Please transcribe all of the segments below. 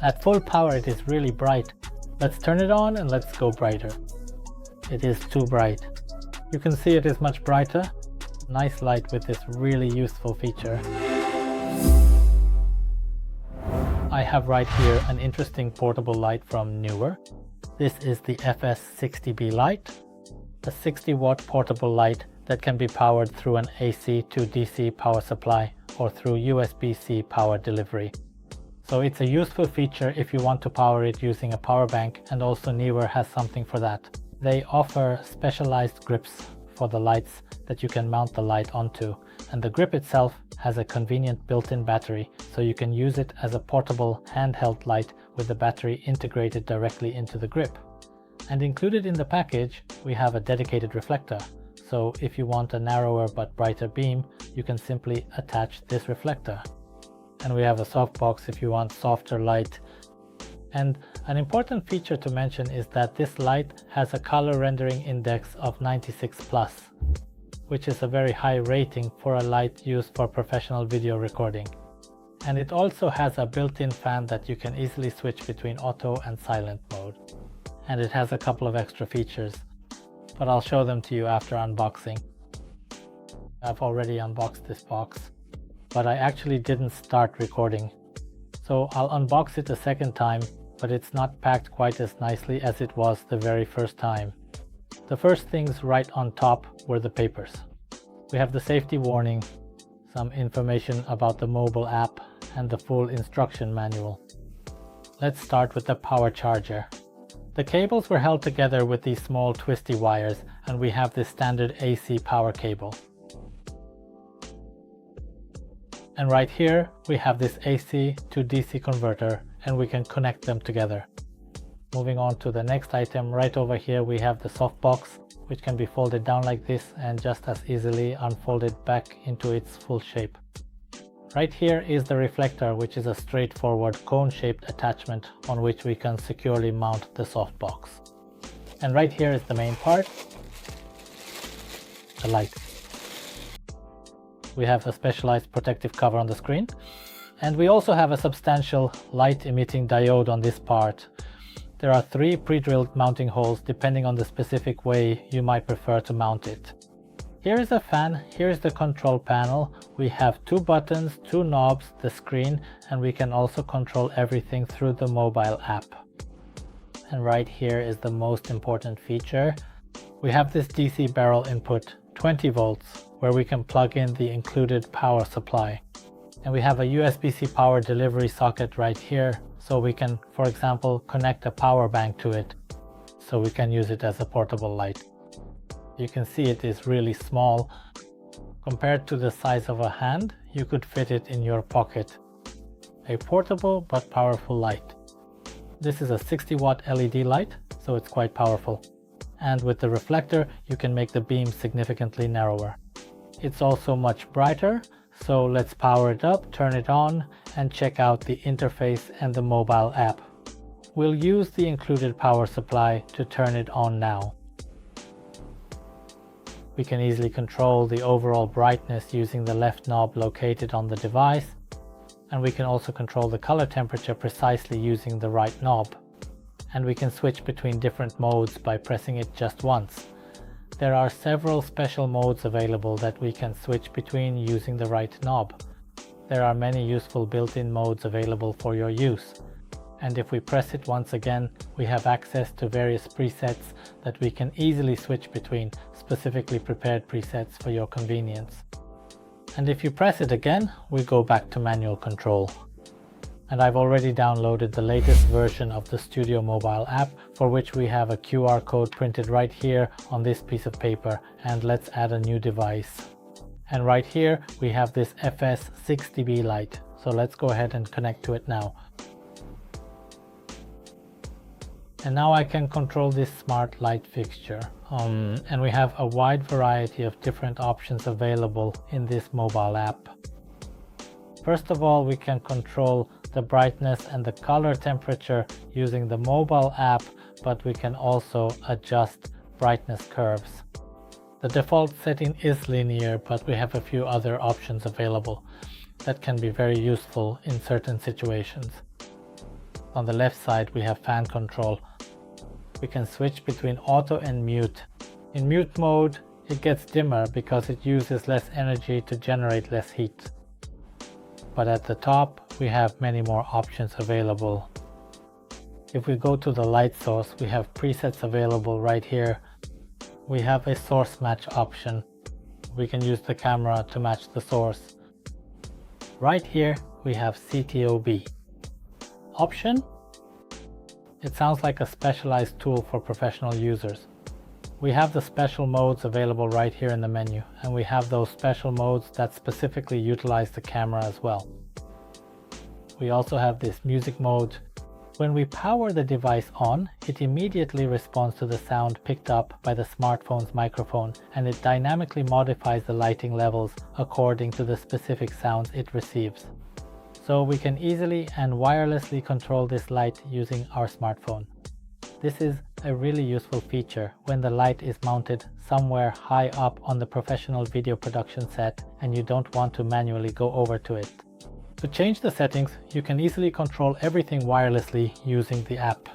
At full power it is really bright. Let's turn it on and let's go brighter. It is too bright. You can see it is much brighter. Nice light with this really useful feature. I have right here an interesting portable light from Neewer. This is the FS60B light, a 60-watt portable light that can be powered through an AC to DC power supply or through USB-C power delivery. So it's a useful feature if you want to power it using a power bank, and also Neewer has something for that. They offer specialized grips for the lights that you can mount the light onto, and the grip itself has a convenient built-in battery, so you can use it as a portable handheld light with the battery integrated directly into the grip. And included in the package we have a dedicated reflector, so if you want a narrower but brighter beam, you can simply attach this reflector. And we have a softbox if you want softer light. And an important feature to mention is that this light has a color rendering index of 96+, which is a very high rating for a light used for professional video recording. And it also has a built-in fan that you can easily switch between auto and silent mode. And it has a couple of extra features, but I'll show them to you after unboxing. I've already unboxed this box, but I actually didn't start recording. So I'll unbox it a second time, but it's not packed quite as nicely as it was the very first time. The first things right on top were the papers. We have the safety warning, some information about the mobile app, and the full instruction manual. Let's start with the power charger. The cables were held together with these small twisty wires, and we have this standard AC power cable. And right here we have this AC to DC converter, and we can connect them together. Moving on to the next item, right over here we have the softbox, which can be folded down like this and just as easily unfolded back into its full shape. Right here is the reflector, which is a straightforward cone-shaped attachment on which we can securely mount the softbox. And right here is the main part, the light. We have a specialized protective cover on the screen, and we also have a substantial light emitting diode on this part. There are 3 pre-drilled mounting holes depending on the specific way you might prefer to mount it. Here is a fan, here is the control panel. We have 2 buttons, 2 knobs, the screen, and we can also control everything through the mobile app. And right here is the most important feature. We have this DC barrel input, 20 volts, where we can plug in the included power supply. And we have a USB-C power delivery socket right here, so we can, for example, connect a power bank to it, so we can use it as a portable light. You can see it is really small. Compared to the size of a hand, you could fit it in your pocket. A portable but powerful light. This is a 60-watt LED light, so it's quite powerful. And with the reflector, you can make the beam significantly narrower. It's also much brighter, so let's power it up, turn it on, and check out the interface and the mobile app. We'll use the included power supply to turn it on now. We can easily control the overall brightness using the left knob located on the device, and we can also control the color temperature precisely using the right knob. And we can switch between different modes by pressing it just once. There are several special modes available that we can switch between using the right knob. There are many useful built-in modes available for your use. And if we press it once again, we have access to various presets that we can easily switch between, specifically prepared presets for your convenience. And if you press it again, we go back to manual control. And I've already downloaded the latest version of the Studio mobile app, for which we have a QR code printed right here on this piece of paper. And let's add a new device. And right here we have this FS60B light. So let's go ahead and connect to it now. And now I can control this smart light fixture. And we have a wide variety of different options available in this mobile app. First of all, we can control the brightness and the color temperature using the mobile app, but we can also adjust brightness curves. The default setting is linear, but we have a few other options available that can be very useful in certain situations. On the left side we have fan control. We can switch between auto and mute. In mute mode it gets dimmer because it uses less energy to generate less heat. But at the top we have many more options available. If we go to the light source, we have presets available right here. We have a source match option. We can use the camera to match the source. Right here we have CTOB. Option? It sounds like a specialized tool for professional users. We have the special modes available right here in the menu, and we have those special modes that specifically utilize the camera as well. We also have this music mode. When we power the device on, it immediately responds to the sound picked up by the smartphone's microphone, and it dynamically modifies the lighting levels according to the specific sounds it receives. So we can easily and wirelessly control this light using our smartphone. This is a really useful feature when the light is mounted somewhere high up on the professional video production set and you don't want to manually go over to it. To change the settings, you can easily control everything wirelessly using the app.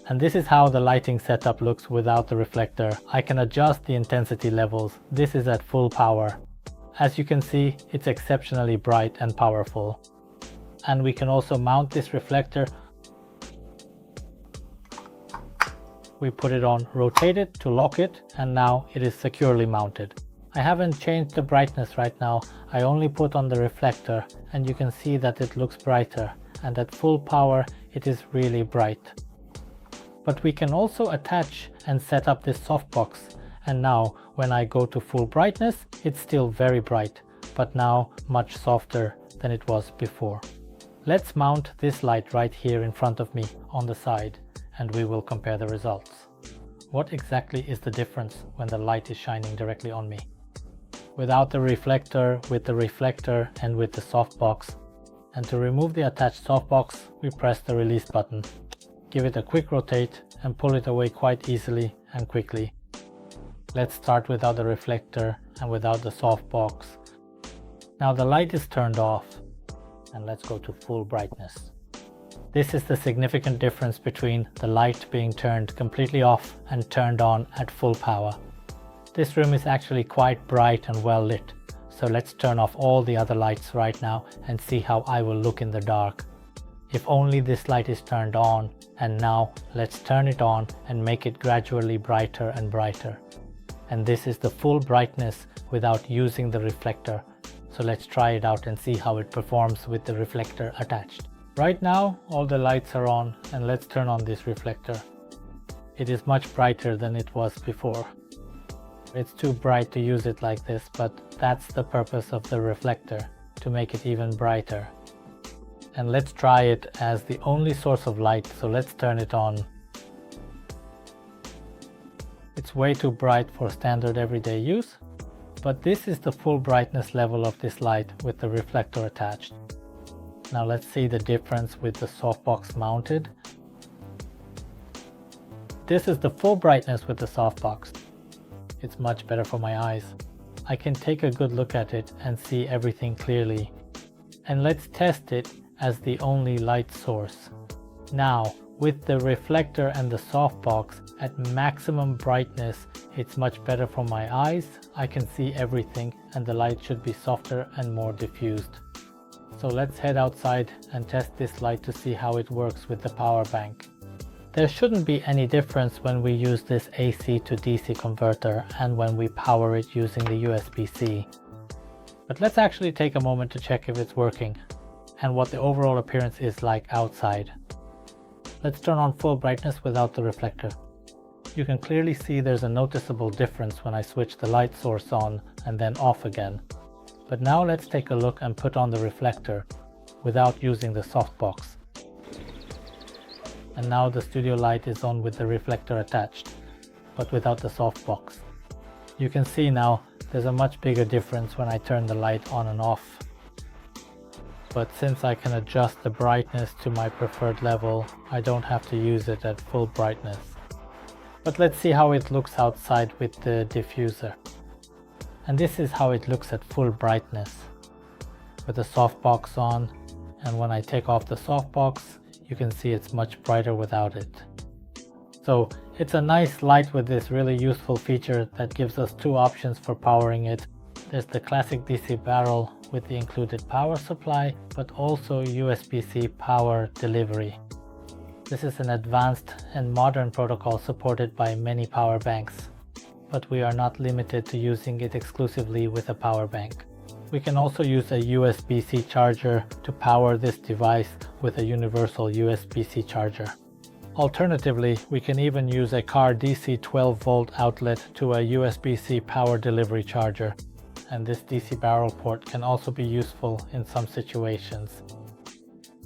And this is how the lighting setup looks without the reflector. I can adjust the intensity levels. This is at full power. As you can see, it's exceptionally bright and powerful. And we can also mount this reflector. We put it on, rotate it to lock it, and now it is securely mounted. I haven't changed the brightness right now. I only put on the reflector, and you can see that it looks brighter, and at full power it is really bright. But we can also attach and set up this softbox, and now when I go to full brightness it's still very bright, but now much softer than it was before. Let's mount this light right here in front of me on the side, and we will compare the results. What exactly is the difference when the light is shining directly on me? Without the reflector, with the reflector, and with the softbox. And to remove the attached softbox, we press the release button. Give it a quick rotate and pull it away quite easily and quickly. Let's start without the reflector and without the softbox. Now the light is turned off, and let's go to full brightness. This is the significant difference between the light being turned completely off and turned on at full power. This room is actually quite bright and well lit, so let's turn off all the other lights right now and see how I will look in the dark. If only this light is turned on, and now let's turn it on and make it gradually brighter and brighter. And this is the full brightness without using the reflector, so let's try it out and see how it performs with the reflector attached. Right now all the lights are on, and let's turn on this reflector. It is much brighter than it was before. It's too bright to use it like this, but that's the purpose of the reflector, to make it even brighter. And let's try it as the only source of light, so let's turn it on. It's way too bright for standard everyday use, but this is the full brightness level of this light with the reflector attached. Now let's see the difference with the softbox mounted. This is the full brightness with the softbox. It's much better for my eyes. I can take a good look at it and see everything clearly. And let's test it as the only light source. Now, with the reflector and the softbox at maximum brightness, it's much better for my eyes. I can see everything, and the light should be softer and more diffused. So let's head outside and test this light to see how it works with the power bank. There shouldn't be any difference when we use this AC to DC converter and when we power it using the USB-C. But let's actually take a moment to check if it's working and what the overall appearance is like outside. Let's turn on full brightness without the reflector. You can clearly see there's a noticeable difference when I switch the light source on and then off again. But now let's take a look and put on the reflector without using the softbox. And now the studio light is on with the reflector attached, but without the softbox. You can see now there's a much bigger difference when I turn the light on and off. But since I can adjust the brightness to my preferred level, I don't have to use it at full brightness. But let's see how it looks outside with the diffuser. And this is how it looks at full brightness with the softbox on, and when I take off the softbox you can see it's much brighter without it. So it's a nice light with this really useful feature that gives us two options for powering it. There's the classic DC barrel with the included power supply, but also USB-C power delivery. This is an advanced and modern protocol supported by many power banks, but we are not limited to using it exclusively with a power bank. We can also use a USB-C charger to power this device with a universal USB-C charger. Alternatively, we can even use a car DC 12-volt outlet to a USB-C power delivery charger, and this DC barrel port can also be useful in some situations.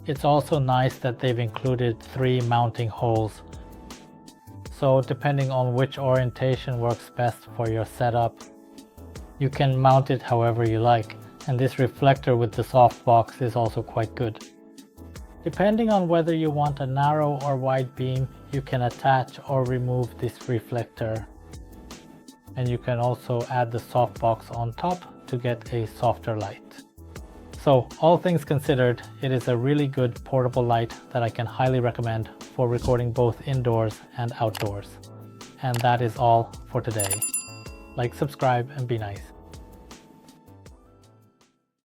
It's also nice that they've included 3 mounting holes, so depending on which orientation works best for your setup, you can mount it however you like, and this reflector with the softbox is also quite good. Depending on whether you want a narrow or wide beam, you can attach or remove this reflector. And you can also add the softbox on top to get a softer light. So all things considered, it is a really good portable light that I can highly recommend for recording both indoors and outdoors. And that is all for today. Like, subscribe, and be nice.